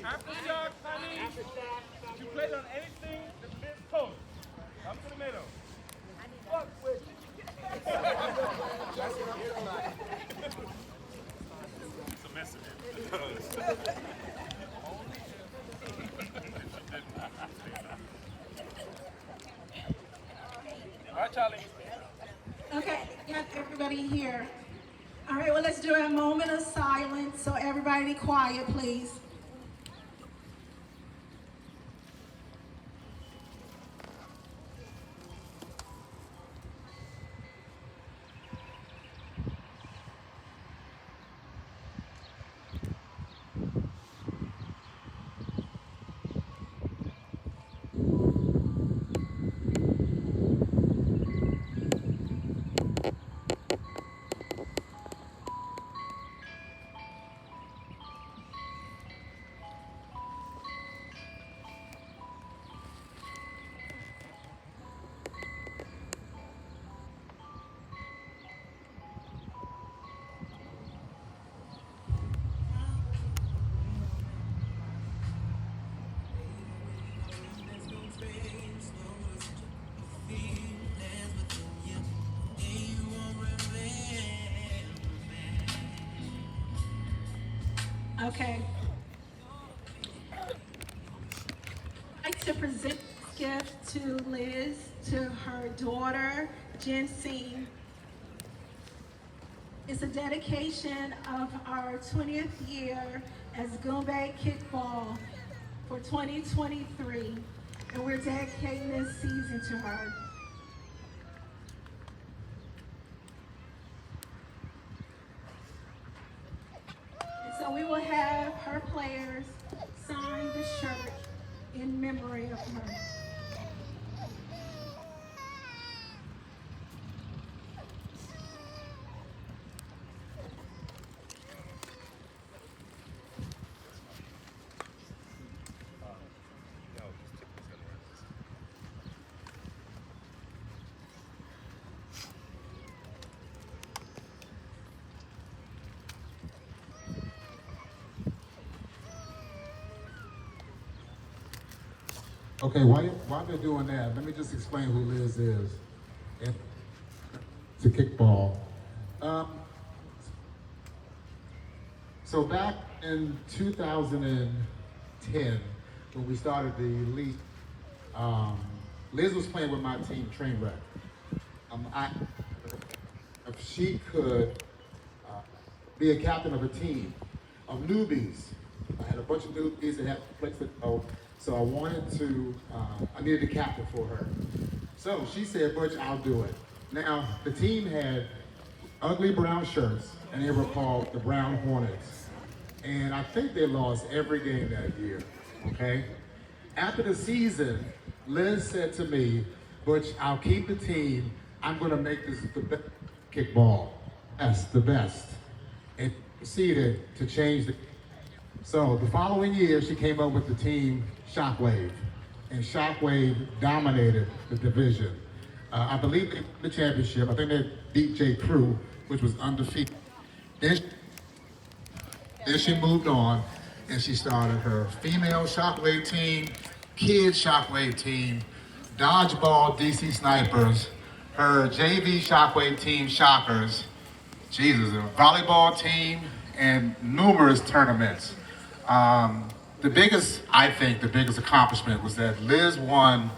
Aftershock, honey. You played on anything the Miz post. Come to the middle. Fuck with It's a mess of it. All right, Charlie. Okay, got everybody here. All right, well, let's do a moment of silence, so everybody be quiet, please. Okay. I'd like to present this gift to Liz, to her daughter, Jensine. It's a dedication of our 20th year as Goombay Kickball for 2023, and we're dedicating this season to her. So we will have her players sign the shirt in memory of her. Okay, while they're doing that, let me just explain who Liz is. To kickball. So back in 2010, when we started the elite, Liz was playing with my team, Trainwreck. If she could be a captain of a team of newbies, I had a bunch of newbies that had places to go. So I wanted to, I needed a captain for her. So she said, Butch, I'll do it. Now, the team had ugly brown shirts, and they were called the Brown Hornets. And I think they lost every game that year, okay? After the season, Liz said to me, Butch, I'll keep the team. I'm gonna make this the best kickball. That's the best. And proceeded to change the. So the following year, she came up with the team Shockwave, and Shockwave dominated the division. I believe they won the championship. I think they beat J. Crew, which was undefeated. Then she moved on, and she started her female Shockwave team, kids Shockwave team, dodgeball DC Snipers, her JV Shockwave team Shockers, Jesus, a volleyball team, and numerous tournaments. I think the biggest accomplishment was that Liz won,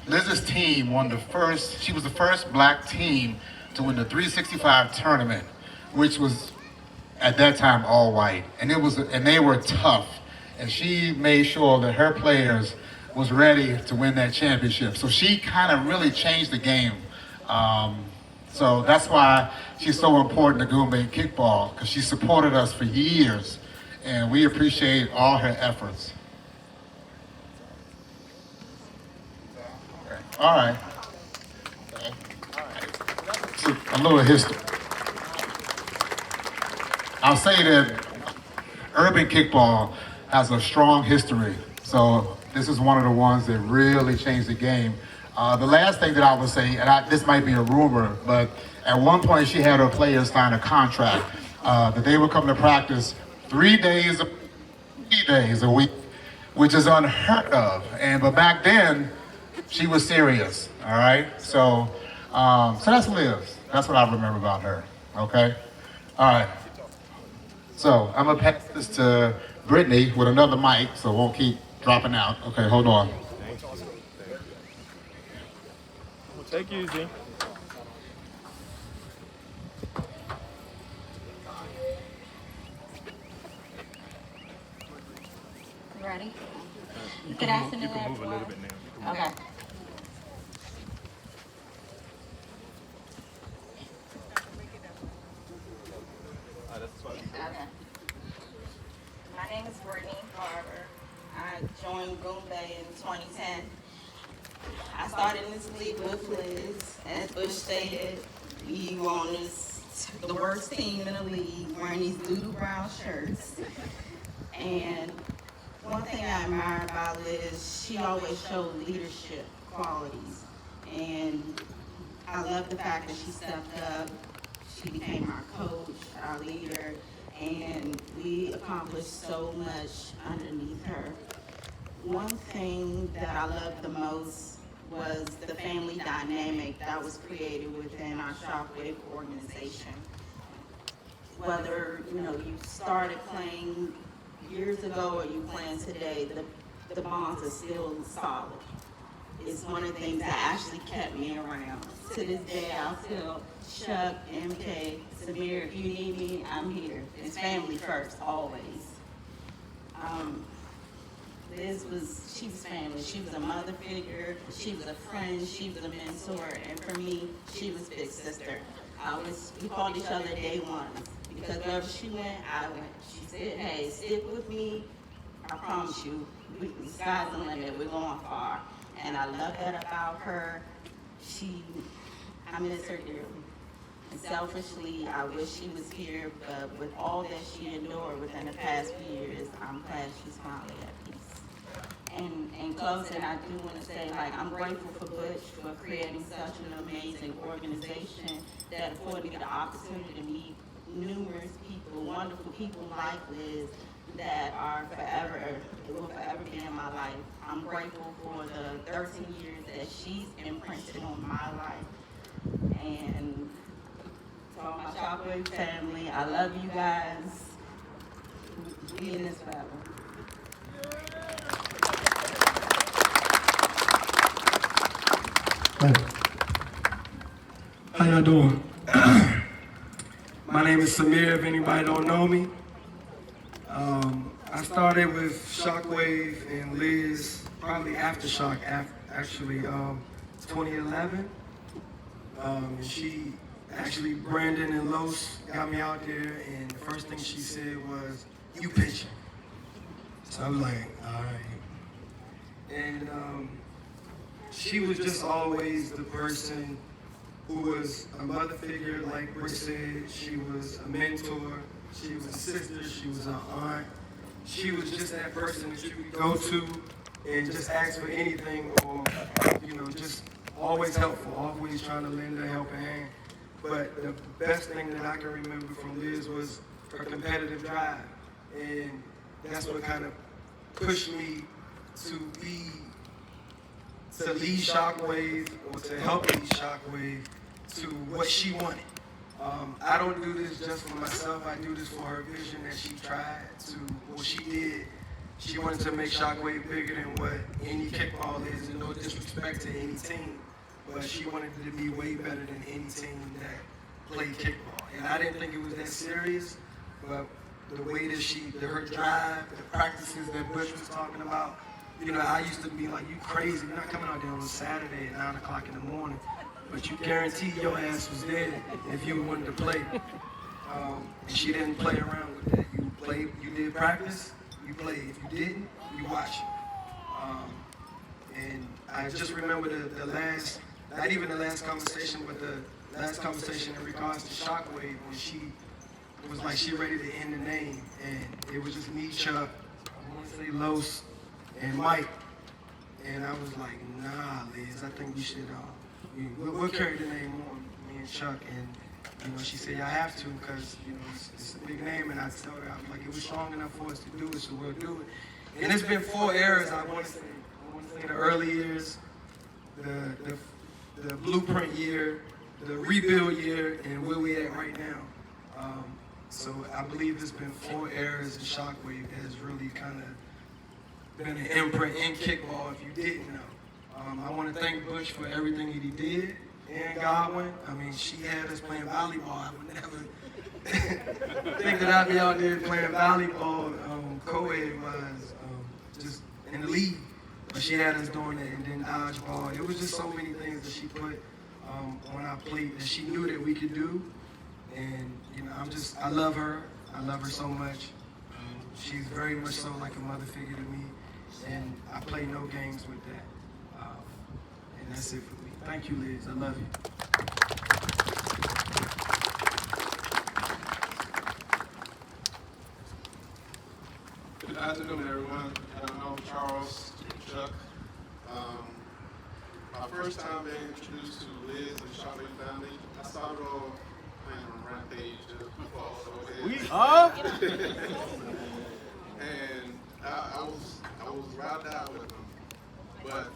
Liz's team won she was the first black team to win the 365 tournament, which was at that time all white. And they were tough. And she made sure that her players was ready to win that championship. So she kind of really changed the game. So that's why she's so important to Goombay Kickball, because she supported us for years. And we appreciate all her efforts. All right. So a little history. I'll say that urban kickball has a strong history. So this is one of the ones that really changed the game. The last thing that I would say, and this might be a rumor, but at one point she had her players sign a contract that they would come to practice 3 days a week, which is unheard of. But back then, she was serious. All right. So that's Liz. That's what I remember about her. Okay. All right. So I'm gonna pass this to Brittany with another mic, so it won't keep dropping out. Okay, hold on. Take it easy. Ready? Good afternoon, You can move a everyone. little bit now. Okay. Okay. My name is Brittany Carver. I joined Goombay in 2010. I started in this league with Liz. As Bush stated, we were on the worst team in the league, wearing these doodle brown shirts. And one thing I admire about Liz, she always showed leadership qualities. And I love the fact that she stepped up. She became our coach, our leader, and we accomplished so much underneath her. One thing that I loved the most was the family dynamic that was created within our Shockwave organization. Whether you started playing years ago or you playing today, the bonds are still solid. It's one of the things that actually kept me around. To this day, I'll tell Chuck, MK, Samir, if you need me, I'm here. It's family first, always. Liz she was family. She was a mother figure. She was a friend. She was a mentor. And for me, she was big sister. We called each other day ones. Because wherever she went, I went. She said, hey, stick with me. I promise you, the sky's the limit. We're going far. And I love that about her. I miss her dearly. And selfishly, I wish she was here, but with all that she endured within the past few years, I'm glad she's finally at peace. And in closing, I do want to say, I'm grateful for Butch for creating such an amazing organization that afforded me the opportunity to meet numerous people, wonderful people like Liz, that will forever be in my life. I'm grateful for the 13 years that she's imprinted on my life. And to all my Shockwave family, I love you guys. We in this forever. How y'all doing? My name is Samir, if anybody don't know me. I started with Shockwave and Liz, probably Aftershock, actually 2011. And Brandon and Los got me out there, and the first thing she said was, you pitching. So I was like, all right. And she was just always the person who was a mother figure, like Britt said. She was a mentor, she was a sister, she was an aunt. She was just that person that you could go to and just ask for anything, or just always helpful, always trying to lend a helping hand. But the best thing that I can remember from Liz was her competitive drive. And that's what kind of pushed me to lead Shockwave, or to help lead Shockwave to what she wanted. I don't do this just for myself. I do this for her vision that she tried to, what she did. She wanted to make Shockwave bigger than what any kickball is, and no disrespect to any team, but she wanted it to be way better than any team that played kickball. And I didn't think it was that serious, but the way that her drive, the practices that Bush was talking about, I used to be like, you crazy, you're not coming out there on a Saturday at 9 o'clock in the morning. But you guaranteed your ass was there if you wanted to play. And she didn't play around with that. You played, you did practice, you played. If you didn't, you watched. And I just remember the last, not even the last conversation, but the last conversation in regards to Shockwave, when she was like, she ready to end the name. And it was just me, Chuck, I want to say Los, and Mike. And I was like, nah, Liz, I think we should, we'll carry the name on, me and Chuck, she said, I have to because, it's a big name. And I told her, I was like, it was strong enough for us to do it, so we'll do it. And it's been 4 eras, I want to say. The early years, the blueprint year, the rebuild year, and where we at right now. So I believe it's been 4 eras of Shockwave that has really kind of been an imprint in kickball, if you didn't know. I want to thank Bush for everything that he did, and Godwin. I mean, she had us playing volleyball. I would never think that I'd be out there playing volleyball, co-ed wise, just in the league. But she had us doing it, and then dodgeball. It was just so many things that she put on our plate that she knew that we could do. And I love her. I love her so much. She's very much so like a mother figure to me, and I play no games with that. And that's it for me. Thank you, Liz. I love you. Good afternoon, everyone. I'm Charles, Chuck. My first time being introduced to Liz and the Shockwave family, I started off playing on Rampage football. We are? And I was riding out with them. But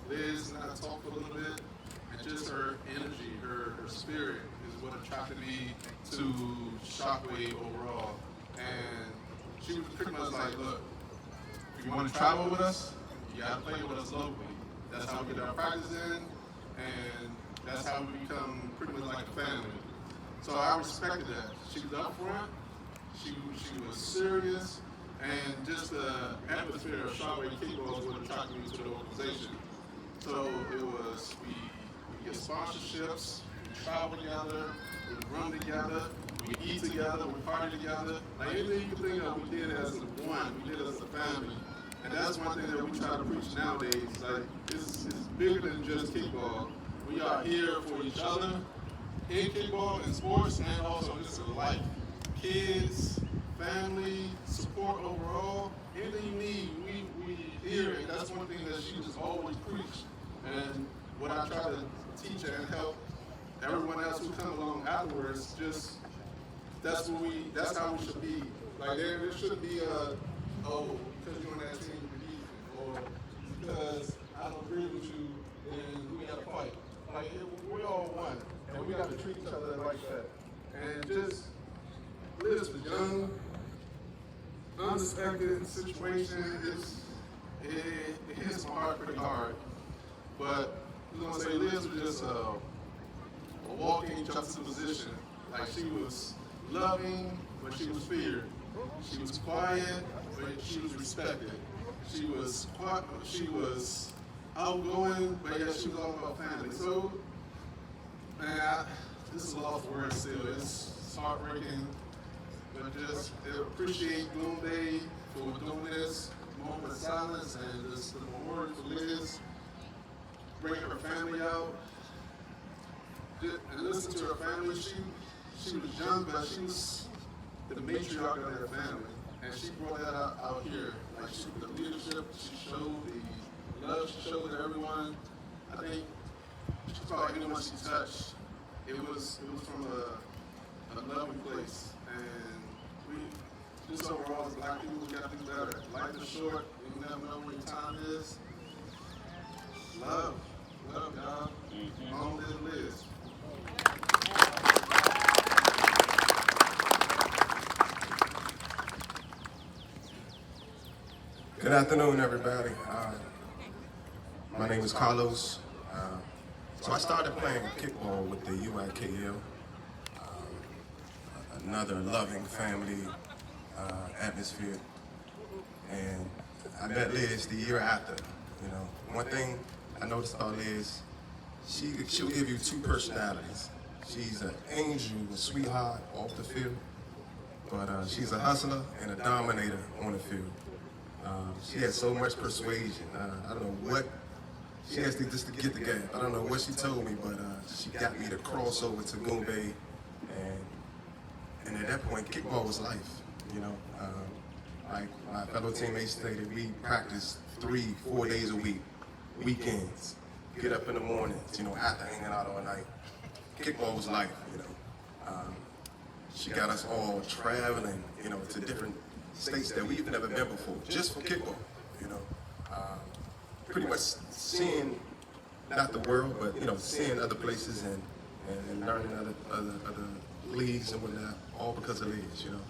Liz and I talked for a little bit, and just her energy, her spirit is what attracted me to Shockwave overall. And she was pretty much like, look, if you want to travel with us, you got to play with us locally. That's how we get our practice in, and that's how we become pretty much like a family. So I respected that. She was up front, she was serious, and just the atmosphere of Shockwave Kickball is what attracted me to the organization. So it was, we get sponsorships, we travel together, we run together, we eat together, we party together. Like anything you can think of, we did as one, we did as a family. And that's one thing that we try to preach nowadays. Like, it's bigger than just kickball. We are here for each other in kickball and sports, and also just in life. Kids, family, support overall, anything you need, we hear it. That's one thing that she just always preached. And what I try to teach her and help everyone else who come along afterwards, just that's how we should be. Like there shouldn't be because you're on that team you're beefing, or because I don't agree with you, then we gotta fight. Like we're all one, and we gotta treat each other like that. And just Liz was young, unexpected situation. It hits my heart pretty hard. But I was gonna say Liz was just a walking juxtaposition. Like she was loving, but she was feared. She was quiet, but she was respected. She was outgoing, but yet she was all about family. So, man, this is a lost word still. It's heartbreaking, but just appreciate Goombay for doing this moment of silence and just the memorial for Liz, bringing her family out, and listen to her family. She was young, but she was the matriarch of their family, and she brought that out here. Like the leadership, she showed the love she showed to everyone. I think she taught anyone she touched. It was from a loving place, and we just overall as Black people we got to do better. Life is short. You never know when your time is. Love, y'all. Long live Liz. Good afternoon, everybody. My name is Carlos. So I started playing kickball with the UIKL, another loving family atmosphere. And I met Liz the year after. You know, one thing I noticed about Liz, she'll give you 2 personalities. She's an angel, a sweetheart off the field, but she's a hustler and a dominator on the field. She has so much persuasion. I don't know what she has to just to get the game. I don't know what she told me, but she got me to cross over to Goombay, and at that point, kickball was life. You know, like my fellow teammates stated, we practice 3-4 days a week, weekends. Get up in the mornings, you know, after hanging out all night. Kickball was life, you know. She got us all traveling, you know, to different states that we've never been before, just for kickball, you know. Pretty much seeing, not the world, but, you know, seeing other places and learning other leagues and whatnot, all because of Liz, you know.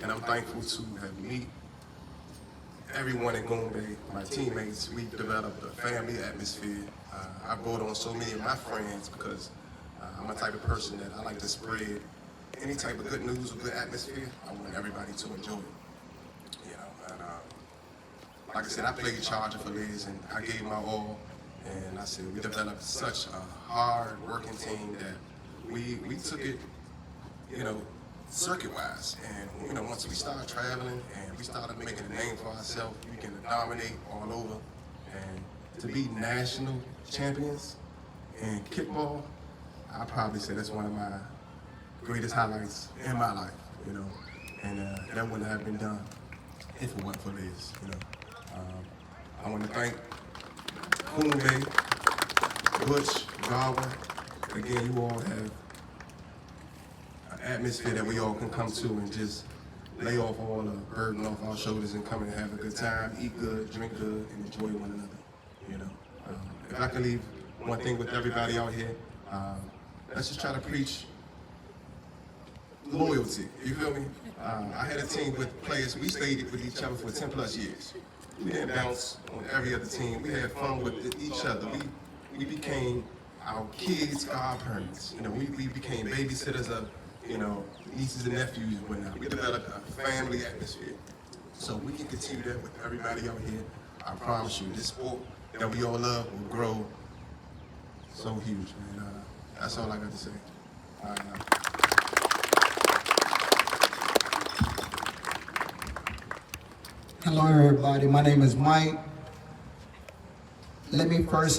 And I'm thankful to have met everyone at Goombay, my teammates. We've developed a family atmosphere. I brought on so many of my friends because I'm a type of person that I like to spread any type of good news or good atmosphere. I want everybody to enjoy it, you know. And like I said, I played Charger for Liz, and I gave my all. And I said we developed such a hard working team that we took it, you know, circuit-wise. And you know, once we started traveling and we started making a name for ourselves, we can dominate all over. And to be national champions in kickball, I probably say that's one of my greatest highlights in my life, you know. And that wouldn't have been done if it wasn't for Liz, you know. I want to thank Goombay, Butch, Garwin. Again, you all have an atmosphere that we all can come to and just lay off all the burden off our shoulders and come and have a good time, eat good, drink good, and enjoy one another, you know. If I can leave one thing with everybody out here, let's just try to preach loyalty, you feel me? I had a team with players, we stayed with each other for 10 plus years. We didn't bounce on every other team. We had fun with each other. We became our kids' godparents. You know, we became babysitters of, you know, nieces and nephews and whatnot. We developed a family atmosphere. So we can continue that with everybody out here. I promise you, this sport that we all love will grow so huge, man. That's all I got to say. Hello, everybody. My name is Mike. Let me first